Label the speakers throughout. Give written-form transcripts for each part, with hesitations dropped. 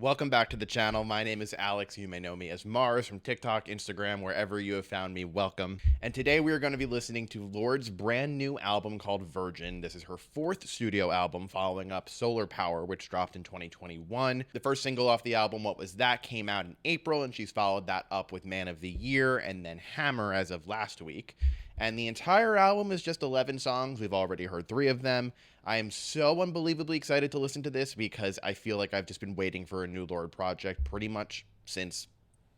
Speaker 1: Welcome back to the channel. My name is Alex. You may know me as Mars from TikTok, Instagram, wherever you have found me, welcome. And today we are going to be listening to Lorde's brand new album called Virgin. This is her fourth studio album following up Solar Power, which dropped in 2021. The first single off the album, What Was That, came out in April, and she's followed that up with Man of the Year and then Hammer as of last week. And the entire album is just 11 songs. We've already heard 3 of them. I am so unbelievably excited to listen to this because I feel like I've just been waiting for a new Lorde project pretty much since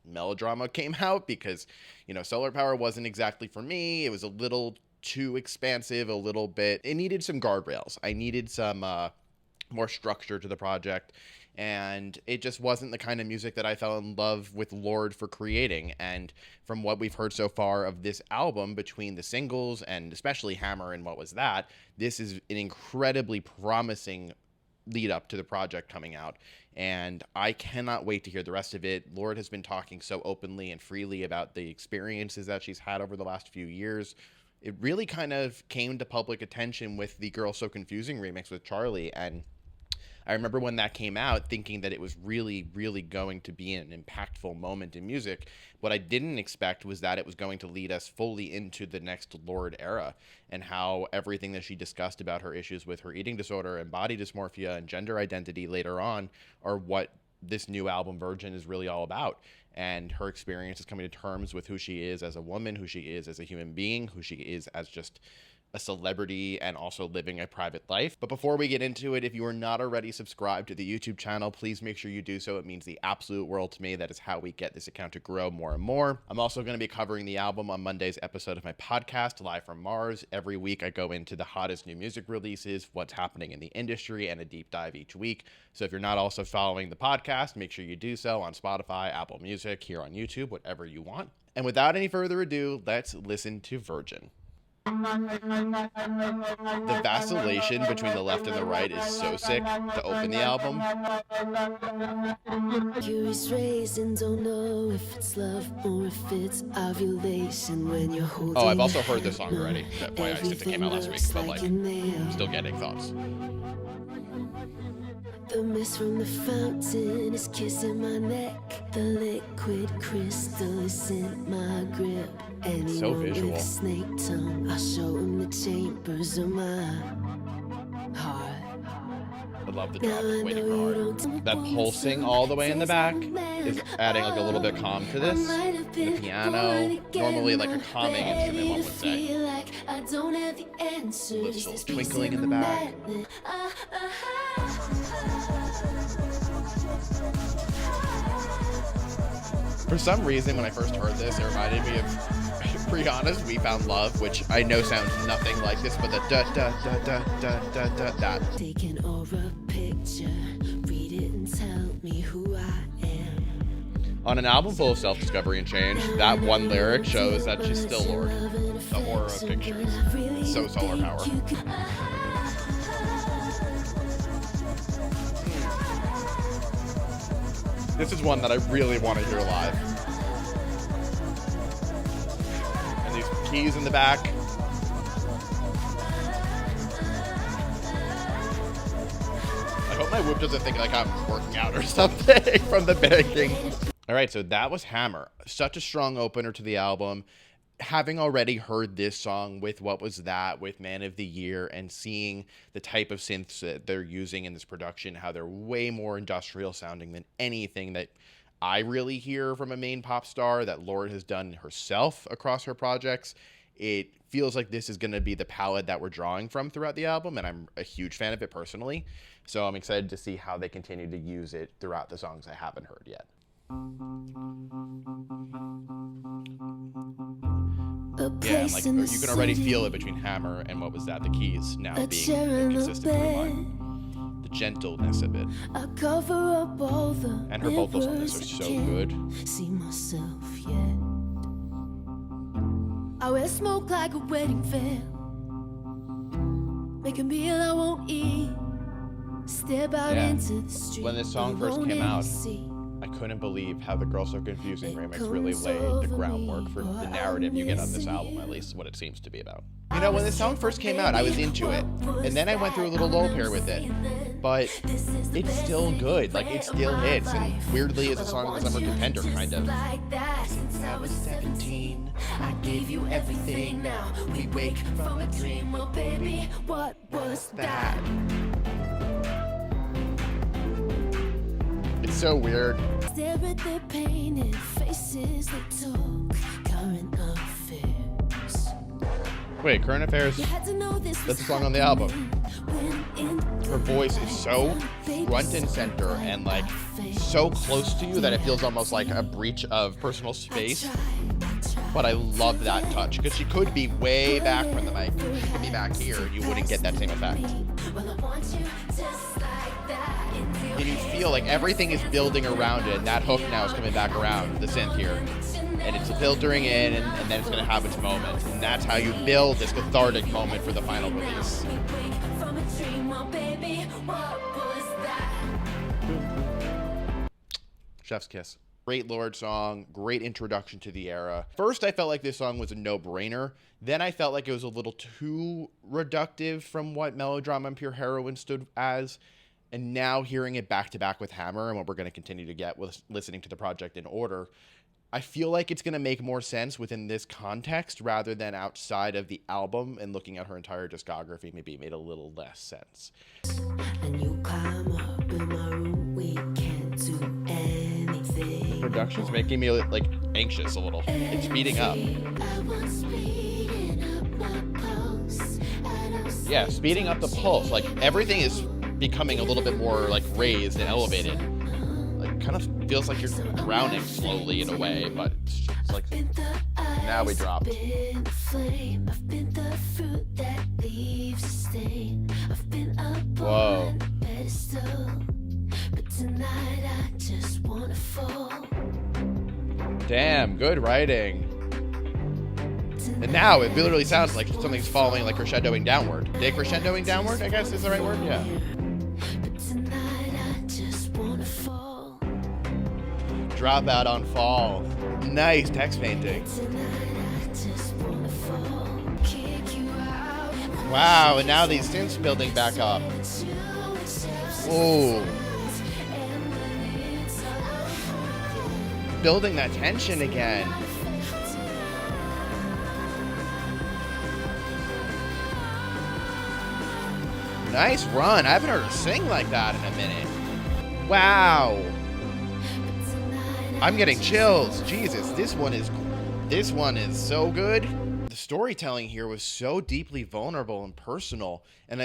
Speaker 1: Melodrama came out because, you know, Solar Power wasn't exactly for me. It was a little too expansive, a little bit. It needed some guardrails. I needed some more structure to the project. And it just wasn't the kind of music that I fell in love with Lorde for creating. And from what we've heard so far of this album, between the singles and especially Hammer and What Was That, this is an incredibly promising lead up to the project coming out. And I cannot wait to hear the rest of it. Lorde has been talking so openly and freely about the experiences that she's had over the last few years. It really kind of came to public attention with the Girl So Confusing remix with Charlie, and I remember when that came out thinking that it was really, really going to be an impactful moment in music. What I didn't expect was that it was going to lead us fully into the next Lorde era, and how everything that she discussed about her issues with her eating disorder and body dysmorphia and gender identity later on are what this new album Virgin is really all about. And her experience is coming to terms with who she is as a woman, who she is as a human being, who she is as just a celebrity, and also living a private life. But before we get into it, if you are not already subscribed to the YouTube channel, please make sure you do so. It means the absolute world to me. That is how we get this account to grow more and more. I'm also going to be covering the album on Monday's episode of my podcast, Live from Mars. Every week I go into the hottest new music releases, what's happening in the industry, and a deep dive each week. So if you're not also following the podcast, make sure you do so on Spotify, Apple Music, here on YouTube, whatever you want. And without any further ado, let's listen to Virgin. The vacillation between the left and the right is so sick to open the album.
Speaker 2: Curious rays and don't know if it's love or if it's ovulation when you're holding.
Speaker 1: Oh, I've also heard this song already. That way, since it came out last week, but like, I'm still getting thoughts.
Speaker 2: The mist from the fountain is kissing my neck. The liquid crystal is in my grip. Anyone
Speaker 1: so visual.
Speaker 2: with a snake tongue, I'll show him the chambers of my heart.
Speaker 1: I love the drop of Waiting for Heart. That pulsing all the way in the back is adding like a little bit of calm to this. The piano, normally like a calming instrument, one would say. Little twinkling in the back. For some reason, when I first heard this, it reminded me of Rihanna's We Found Love, which I know sounds nothing like this, but the da-da-da-da-da-da-da, that.
Speaker 2: Taking over a picture, read it and tell me who I am.
Speaker 1: On an album full of self-discovery and change, that one lyric shows that she's still Lorde. The horror of pictures. So Solar Power. This is one that I really want to hear live. And these keys in the back. I hope my whoop doesn't think like I'm working out or something from the beginning. All right, so that was Hammer. Such a strong opener to the album. Having already heard this song with What Was That, with Man of the Year, and seeing the type of synths that they're using in this production, how they're way more industrial sounding than anything that I really hear from a main pop star that Lorde has done herself across her projects, it feels like this is going to be the palette that we're drawing from throughout the album, and I'm a huge fan of it personally. So I'm excited to see how they continue to use it throughout the songs I haven't heard yet. Yeah, like you can already feel it between Hammer and What Was That, the keys now being consistent through line. The gentleness of it. And her vocals on this are so good.
Speaker 2: See myself yet. I wear smoke like a wedding veil. Make a meal I won't eat. Step out into the street.
Speaker 1: When this song first came out, I couldn't believe how the Girl So Confusing remix really laid the groundwork for the narrative you get on this album, at least what it seems to be about. You know, when this song first came out, I was into it, and then I went through a little lull period with it. but it's still good. Like, it still hits, and weirdly is a song of the summer contender, kind of. Since I was 17, I gave you everything. Now we wake from a dream. Oh baby, what was that? It's so weird.
Speaker 2: Stare at their painted faces, they talk current affairs.
Speaker 1: Wait, Current Affairs? That's a song on the album. Her voice is so front and center and like so close to you that it feels almost like a breach of personal space. But I love that touch because she could be way back from the mic. She could be back here and you wouldn't get that same effect. And you feel like everything is building around it, and that hook now is coming back around, the synth here. And it's filtering in, and then it's going to have its moment. And that's how you build this cathartic moment for the final release. Chef's kiss. Great Lorde song, great introduction to the era. First, I felt like this song was a no-brainer. Then I felt like it was a little too reductive from what Melodrama and Pure Heroine stood as. And now hearing it back-to-back with Hammer, and what we're going to continue to get with listening to the project in order, I feel like it's going to make more sense within this context rather than outside of the album, and looking at her entire discography maybe made a little less sense.
Speaker 2: And you climb up in my room, we can't do anything.
Speaker 1: Production's making me like anxious a little. It's speeding up. Yeah, speeding up the pulse. Like everything is becoming a little bit more like raised and elevated. Like kind of feels like you're drowning slowly in a way, but it's like now we dropped. Whoa. Damn, good writing. And now it literally sounds like something's falling, like crescendoing downward. Decrescendoing downward, I guess is the right word? Yeah. Drop out on fall. Nice text painting. Wow, and now these synths building back up. Ooh. Building that tension again. Nice run. I haven't heard her sing like that in a minute. Wow. I'm getting chills. Jesus, this one is so good. The storytelling here was so deeply vulnerable and personal, and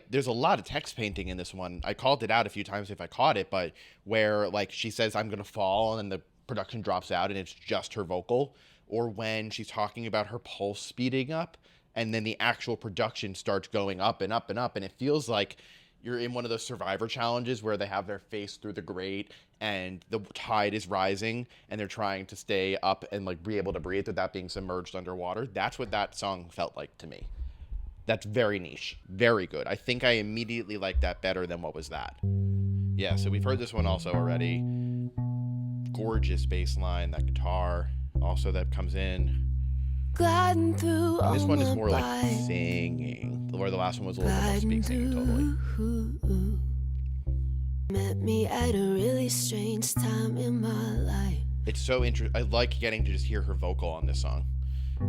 Speaker 1: there's a lot of text painting in this one. I called it out a few times if I caught it, but where like she says I'm gonna fall and then the production drops out and it's just her vocal, or when she's talking about her pulse speeding up and then the actual production starts going up and up and up, and it feels like you're in one of those Survivor challenges where they have their face through the grate and the tide is rising and they're trying to stay up and like be able to breathe without being submerged underwater. That's what that song felt like to me. That's very niche, very good. I think I immediately liked that better than What Was That. Yeah, so we've heard this one also already. Gorgeous bass line, that guitar also that comes in.
Speaker 2: Gliding through
Speaker 1: And this one is more like singing, where the last one was a little bit more speak singing totally.
Speaker 2: Met me at a really strange time in my life.
Speaker 1: It's so interesting. I like getting to just hear her vocal on this song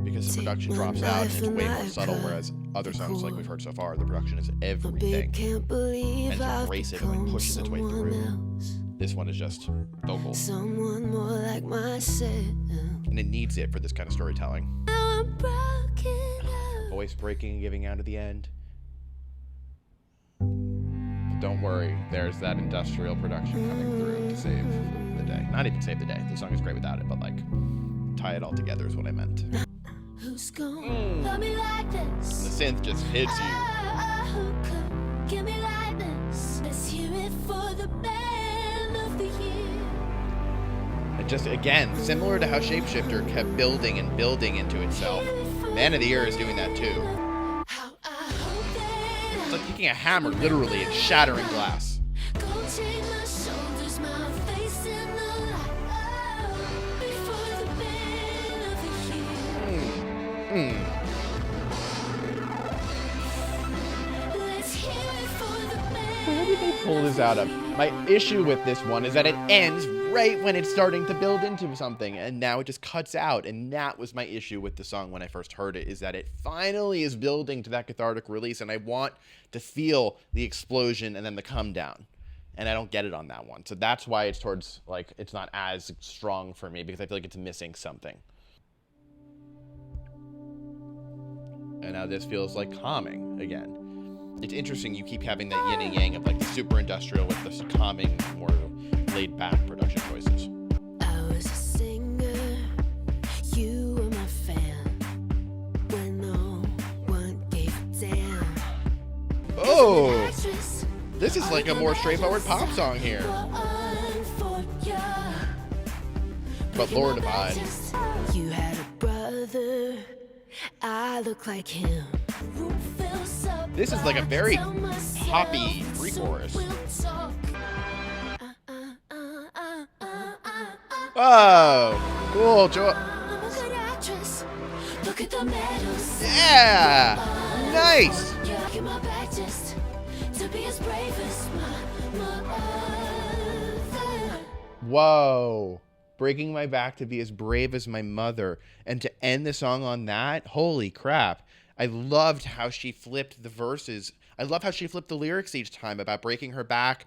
Speaker 1: because the production drops out and it's way more subtle, whereas other songs like we've heard so far, the production is everything and it's abrasive and like pushes its way through. This one is just vocal.
Speaker 2: Someone more like myself.
Speaker 1: And it needs it for this kind of storytelling. Voice breaking and giving out at the end. But don't worry, there's that industrial production coming through to save the day. Not even save the day. The song is great without it, but like tie it all together is what I meant.
Speaker 2: Who's gonna love me like this?
Speaker 1: And the synth just hits you.
Speaker 2: Who could give me like this? Let's hear it for the band of the year.
Speaker 1: And just again, similar to how Shapeshifter kept building and building into itself, Man of the Year is doing that too. It's like taking a hammer literally and shattering glass. pull this out of? My issue with this one is that it ends right when it's starting to build into something, and now it just cuts out. And that was my issue with the song when I first heard it, is that it finally is building to that cathartic release, and I want to feel the explosion and then the come down. And I don't get it on that one. So that's why it's towards, like, it's not as strong for me, because I feel like it's missing something. And now this feels like calming again. It's interesting, you keep having that yin and yang of like the super industrial with the calming, more laid back production choices.
Speaker 2: I was a singer, you were my fan, when no one gave a damn.
Speaker 1: Oh! This is like a more straightforward pop song here. But Lorde vibes.
Speaker 2: You had a brother, I look like him.
Speaker 1: This is like a very poppy pre-chorus. Oh, cool. Yeah, nice. Whoa. Breaking my back to be as brave as my mother. And to end the song on that, holy crap. I loved how she flipped the verses. I love how she flipped the lyrics each time about breaking her back,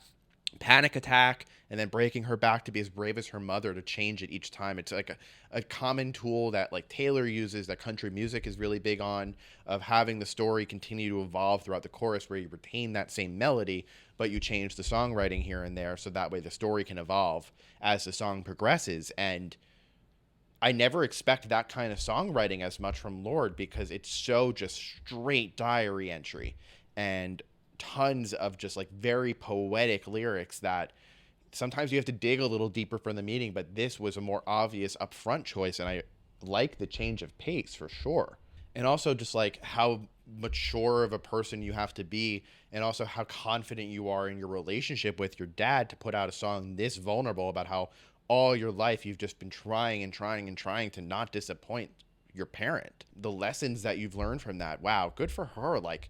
Speaker 1: panic attack, and then breaking her back to be as brave as her mother, to change it each time. It's like a common tool that like Taylor uses, that country music is really big on, of having the story continue to evolve throughout the chorus, where you retain that same melody, but you change the songwriting here and there, so that way the story can evolve as the song progresses. And I never expect that kind of songwriting as much from Lorde, because it's so just straight diary entry and tons of just like very poetic lyrics that sometimes you have to dig a little deeper for the meaning, but this was a more obvious upfront choice, and I like the change of pace for sure. And also just like how mature of a person you have to be, and also how confident you are in your relationship with your dad to put out a song this vulnerable about how all your life you've just been trying and trying and trying to not disappoint your parent. The lessons that you've learned from that, wow, good for her. Like,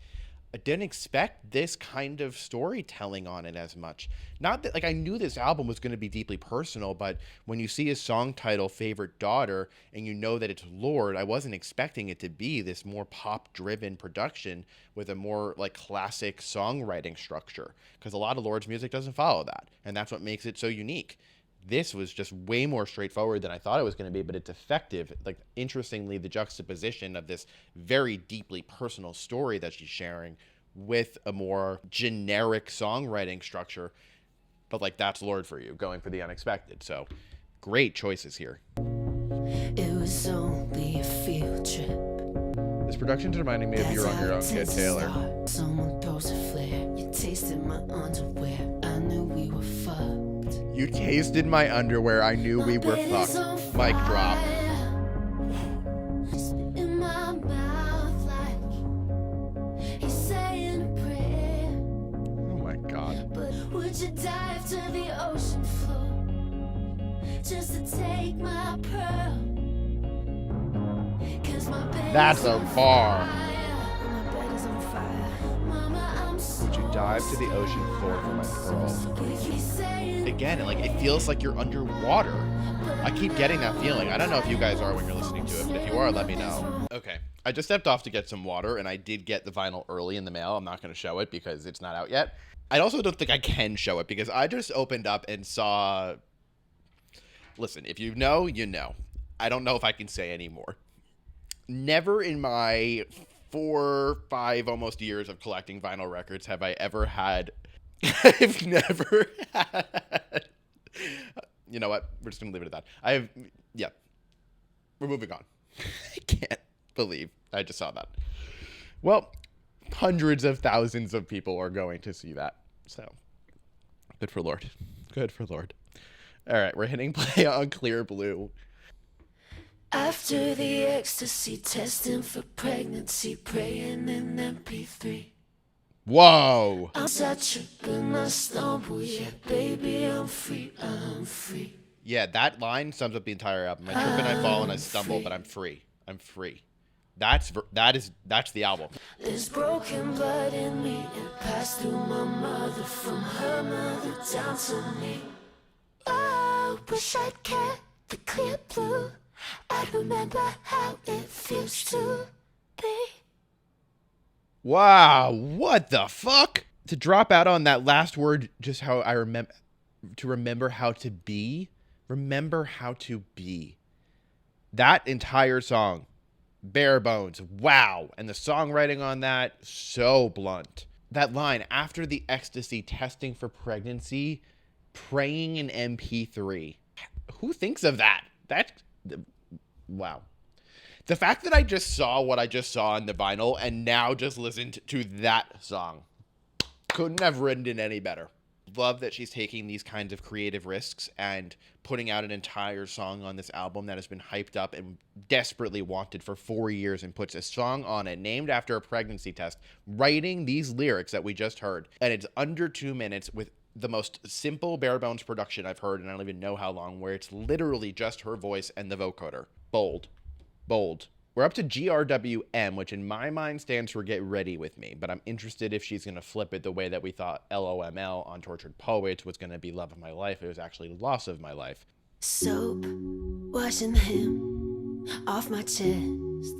Speaker 1: I didn't expect this kind of storytelling on it as much. Not that, like, I knew this album was going to be deeply personal, but when you see his song title, Favorite Daughter, and you know that it's Lorde, I wasn't expecting it to be this more pop-driven production with a more, like, classic songwriting structure, because a lot of Lorde's music doesn't follow that, and that's what makes it so unique. This was just way more straightforward than I thought it was going to be, but it's effective. Like, interestingly, the juxtaposition of this very deeply personal story that she's sharing with a more generic songwriting structure, but like, that's Lorde for you, going for the unexpected. So great choices here.
Speaker 2: It was only a field trip.
Speaker 1: This production's reminding me of You're on Your Own, Kid Taylor.
Speaker 2: Someone throws a flare. You tasted my underwear. I knew we were fucked.
Speaker 1: You tasted my underwear. I knew we were fucked. Mic drop.
Speaker 2: In my mouth like he's saying a prayer.
Speaker 1: Oh my God.
Speaker 2: But would you dive to the ocean floor just to take my pearl? 'Cause my bed
Speaker 1: That's
Speaker 2: is
Speaker 1: a
Speaker 2: on
Speaker 1: bar.
Speaker 2: fire. My bed is on fire. Mama, I'm so
Speaker 1: Would you dive to the ocean floor for my pearl? Again, like, it feels like you're underwater. I keep getting that feeling. I don't know if you guys are when you're listening to it, but if you are, let me know. Okay, I just stepped off to get some water, and I did get the vinyl early in the mail. I'm not going to show it because it's not out yet. I also don't think I can show it because I just opened up and saw... Listen, if you know, you know. I don't know if I can say anymore. Never in my 4, 5 almost years of collecting vinyl records have I ever had... I've never had... You know what? We're just going to leave it at that. Yeah. We're moving on. I can't believe I just saw that. Well, hundreds of thousands of people are going to see that. So, good for Lorde. Good for Lorde. All right, we're hitting play on Clear Blue.
Speaker 2: After the ecstasy, testing for pregnancy, praying in MP3.
Speaker 1: Whoa!
Speaker 2: I'm such a and I stumble, yeah, baby, I'm free, I'm free.
Speaker 1: Yeah, that line sums up the entire album. I trip and I fall and I stumble, but I'm free. I'm free. That's the album.
Speaker 2: There's broken blood in me. It passed through my mother, from her mother down to me. Oh, wish I'd kept the clear blue. I'd remember how it feels to be.
Speaker 1: Wow, what the fuck? To drop out on that last word, just how I remember how to be. Remember how to be. That entire song, bare bones, wow. And the songwriting on that, so blunt. That line, after the ecstasy, testing for pregnancy, praying in MP3. Who thinks of that? Wow. The fact that I just saw what I just saw in the vinyl and now just listened to that song, couldn't have written it any better. Love that she's taking these kinds of creative risks and putting out an entire song on this album that has been hyped up and desperately wanted for 4 years, and puts a song on it named after a pregnancy test, writing these lyrics that we just heard. And it's under 2 minutes with the most simple bare bones production I've heard, and I don't even know how long, where it's literally just her voice and the vocoder. Bold. We're up to GRWM, which in my mind stands for Get Ready With Me, but I'm interested if she's going to flip it the way that we thought LOML on Tortured Poets was going to be Love of My Life. It was actually Loss of My Life.
Speaker 2: Soap, washing him off my chest,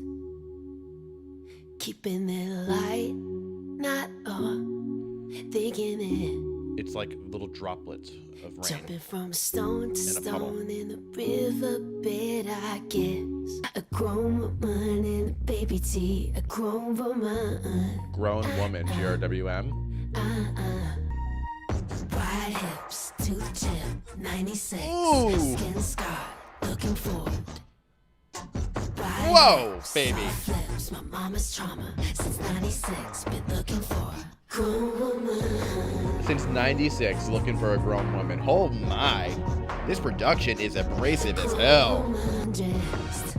Speaker 2: keeping it light, not on, thinking it.
Speaker 1: It's like little droplets of rain.
Speaker 2: Jumping from stone to
Speaker 1: in a puddle.
Speaker 2: stone in the riverbed, I guess. A grown woman in a baby tea, a grown woman.
Speaker 1: Grown woman, GRWM.
Speaker 2: Wide hips, tooth chip, 96.
Speaker 1: Ooh.
Speaker 2: Skin scar, looking forward. Wide
Speaker 1: Whoa,
Speaker 2: hips,
Speaker 1: baby.
Speaker 2: soft flips, my mama's trauma. Since 96, been looking for a grown woman.
Speaker 1: Since 96, looking for a grown woman. Oh my. This production is abrasive as hell.
Speaker 2: Woman dressed.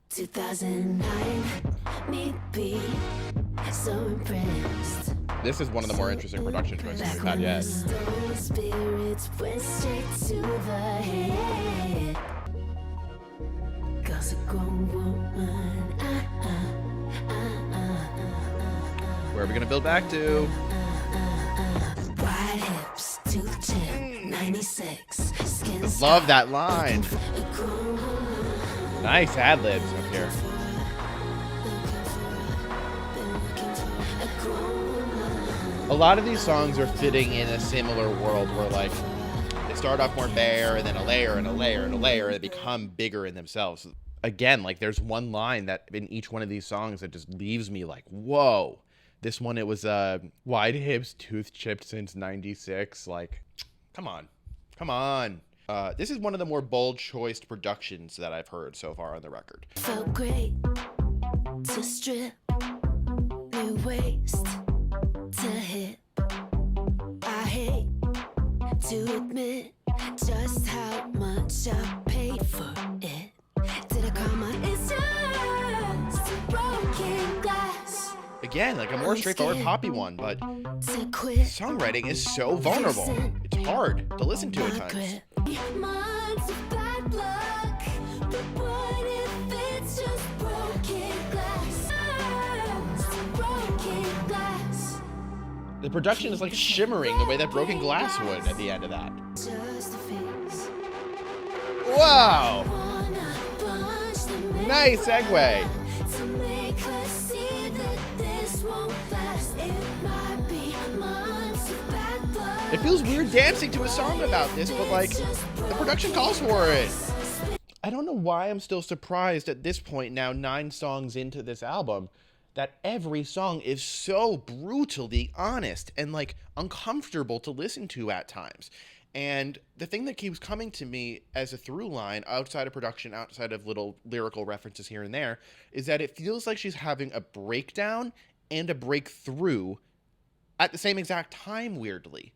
Speaker 2: 2009, me be so impressed.
Speaker 1: This is one of the more interesting production choices we've had yet.
Speaker 2: Stone spirits went straight to the head. Girl's a grown woman.
Speaker 1: Where are we gonna build back to?
Speaker 2: Wide hips, tooth chip, 96. Skin
Speaker 1: Love that line. Nice ad-libs up here. A lot of these songs are fitting in a similar world where, like, they start off more bare, and then a layer and a layer and a layer, and they become bigger in themselves. Again, like, there's one line that in each one of these songs that just leaves me like, whoa. This one, it was wide hips, tooth chipped since 96. Like, come on. This is one of the more bold choiced productions that I've heard so far on the record.
Speaker 2: Felt great to strip, new waist to hip. I hate to admit just how much I paid for it. Did I call my it's just broken glass?
Speaker 1: Again, like a more straightforward poppy one, but
Speaker 2: To quit.
Speaker 1: songwriting is so vulnerable. It's hard to listen to at times.
Speaker 2: Months of bad luck, but what if it's just broken glass? Broken glass.
Speaker 1: The production is like shimmering the way that Broken Glass would at the end of that.
Speaker 2: Just a face.
Speaker 1: Wow!
Speaker 2: Wanna punch the
Speaker 1: Nice segue.
Speaker 2: to make her see that this won't last. It might be months of bad luck.
Speaker 1: It feels weird dancing to a song about this, but like, the production calls for it. I don't know why I'm still surprised at this point now, 9 songs into this album, that every song is so brutally honest and like uncomfortable to listen to at times. And the thing that keeps coming to me as a through line outside of production, outside of little lyrical references here and there, is that it feels like she's having a breakdown and a breakthrough at the same exact time, weirdly.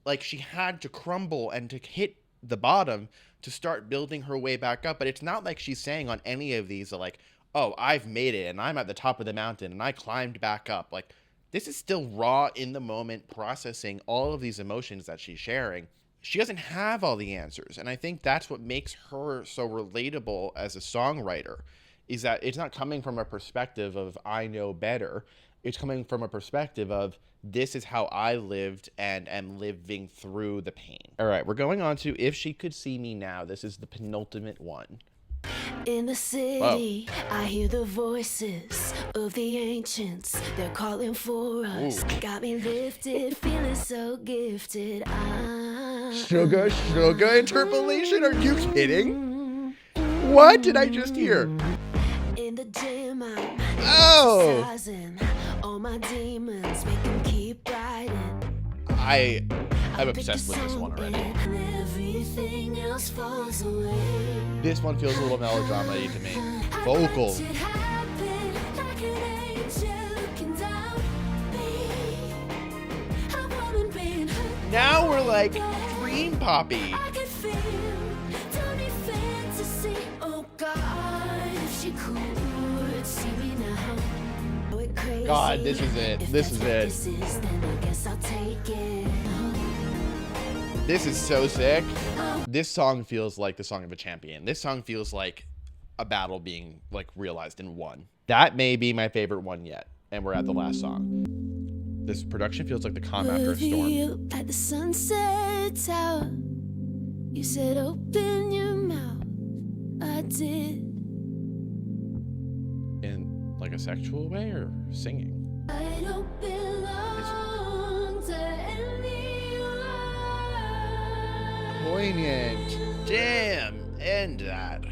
Speaker 1: Like she had to crumble and to hit the bottom to start building her way back up. But it's not like she's saying on any of these, like, oh, I've made it and I'm at the top of the mountain and I climbed back up. Like, this is still raw in the moment, processing all of these emotions that she's sharing. She doesn't have all the answers. And I think that's what makes her so relatable as a songwriter, is that it's not coming from a perspective of I know better. It's coming from a perspective of this is how I lived and am living through the pain. All right, we're going on to If She Could See Me Now. This is the penultimate one.
Speaker 2: In the city, I hear the voices of the ancients. They're calling for us.
Speaker 1: Ooh.
Speaker 2: Got me lifted, feeling so gifted.
Speaker 1: Sugar interpolation? Are you kidding? What did I just hear?
Speaker 2: In the gym, I'm
Speaker 1: Oh!
Speaker 2: exercising. All my demons make them keep riding.
Speaker 1: I'm obsessed with this one already.
Speaker 2: And everything else falls away.
Speaker 1: This one feels a little melodrama-y to me. Vocal. Now we're like dream poppy. God, this is it. This is it. This is so sick. This song feels like the song of a champion. This song feels like a battle being like realized in one. That may be my favorite one yet. And we're at the last song. This production feels like the calm after a storm.
Speaker 2: At the sunset tower, you said open your mouth. I did.
Speaker 1: In like a sexual way or singing?
Speaker 2: I don't belong to anyone.
Speaker 1: Poignant. Damn. End that.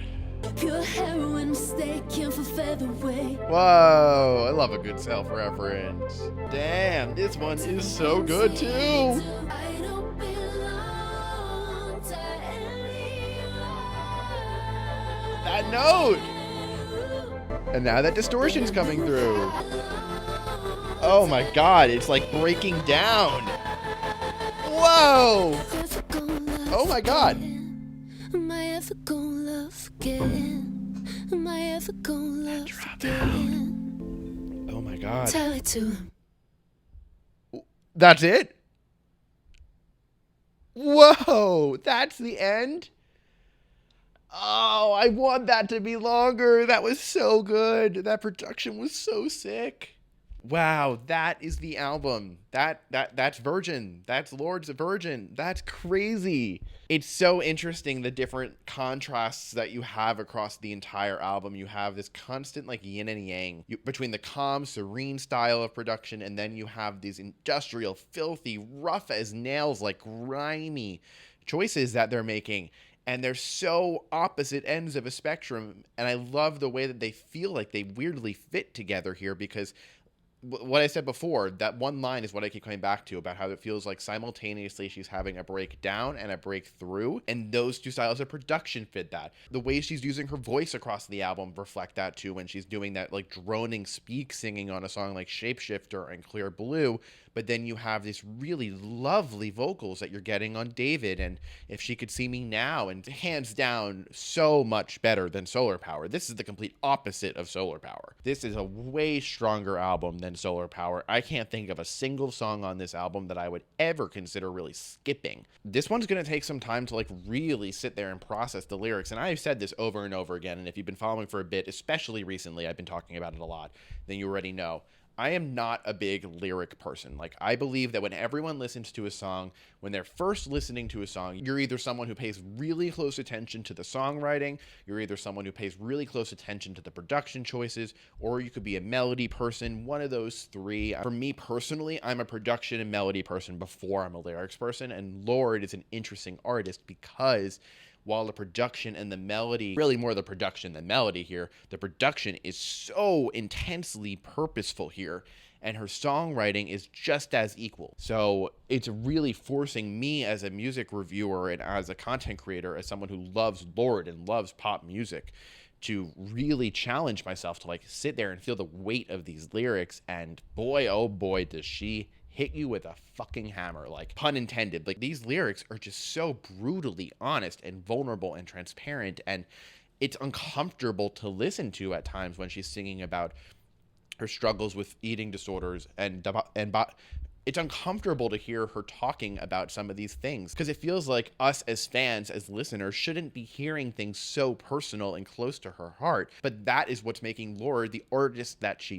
Speaker 2: Pure heroin mistaken for featherweight.
Speaker 1: Whoa, I love a good self-reference. Damn, this one is so good too.
Speaker 2: I don't belong to anyone.
Speaker 1: That note. And now that distortion's coming through. Oh my God, it's like breaking down. Whoa. Oh my God.
Speaker 2: Am I ever gonna love again? Am I ever gonna love again?
Speaker 1: Oh my God.
Speaker 2: Tell it to him.
Speaker 1: That's it? Whoa, that's the end? Oh, I want that to be longer. That was so good. That production was so sick. Wow, that is the album. That's Virgin. That's Lorde's Virgin. That's crazy. It's so interesting, the different contrasts that you have across the entire album. You have this constant like yin and yang between the calm, serene style of production, and then you have these industrial, filthy, rough as nails, like grimy choices that they're making. And they're so opposite ends of a spectrum. And I love the way that they feel like they weirdly fit together here, because what I said before, that one line is what I keep coming back to about how it feels like simultaneously she's having a breakdown and a breakthrough, and those two styles of production fit that. The way she's using her voice across the album reflect that too, when she's doing that like droning speak singing on a song like Shapeshifter and Clear Blue, but then you have these really lovely vocals that you're getting on David and If She Could See Me Now, and hands down so much better than Solar Power. This is the complete opposite of Solar Power. This is a way stronger album than Solar Power. I can't think of a single song on this album that I would ever consider really skipping. This one's going to take some time to like really sit there and process the lyrics, and I've said this over and over again, and if you've been following for a bit, especially recently, I've been talking about it a lot, then you already know. I am not a big lyric person. Like, I believe that when everyone listens to a song, when they're first listening to a song, you're either someone who pays really close attention to the songwriting, you're either someone who pays really close attention to the production choices, or you could be a melody person, one of those three. For me personally, I'm a production and melody person before I'm a lyrics person, and Lorde is an interesting artist because while the production and the melody, really more the production than melody here, the production is so intensely purposeful here, and her songwriting is just as equal. So it's really forcing me as a music reviewer and as a content creator, as someone who loves Lorde and loves pop music, to really challenge myself to like sit there and feel the weight of these lyrics. And boy, oh boy, does she hit you with a fucking hammer, like pun intended. Like, these lyrics are just so brutally honest and vulnerable and transparent, and it's uncomfortable to listen to at times when she's singing about her struggles with eating disorders and it's uncomfortable to hear her talking about some of these things because it feels like us as fans, as listeners, shouldn't be hearing things so personal and close to her heart. But that is what's making Lorde the artist that she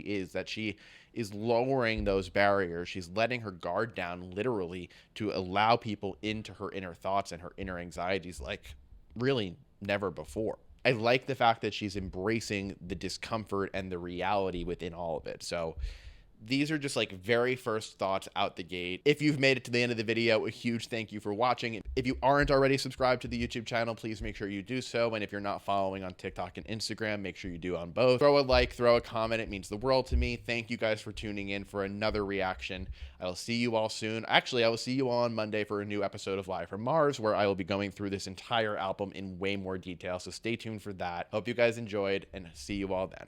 Speaker 1: is lowering those barriers. She's letting her guard down literally to allow people into her inner thoughts and her inner anxieties like really never before. I like the fact that she's embracing the discomfort and the reality within all of it. So these are just like very first thoughts out the gate. If you've made it to the end of the video, a huge thank you for watching. If you aren't already subscribed to the YouTube channel, please make sure you do so. And if you're not following on TikTok and Instagram, make sure you do on both. Throw a like, throw a comment. It means the world to me. Thank you guys for tuning in for another reaction. I will see you all soon. Actually, I will see you all on Monday for a new episode of Live from Mars, where I will be going through this entire album in way more detail. So stay tuned for that. Hope you guys enjoyed and see you all then.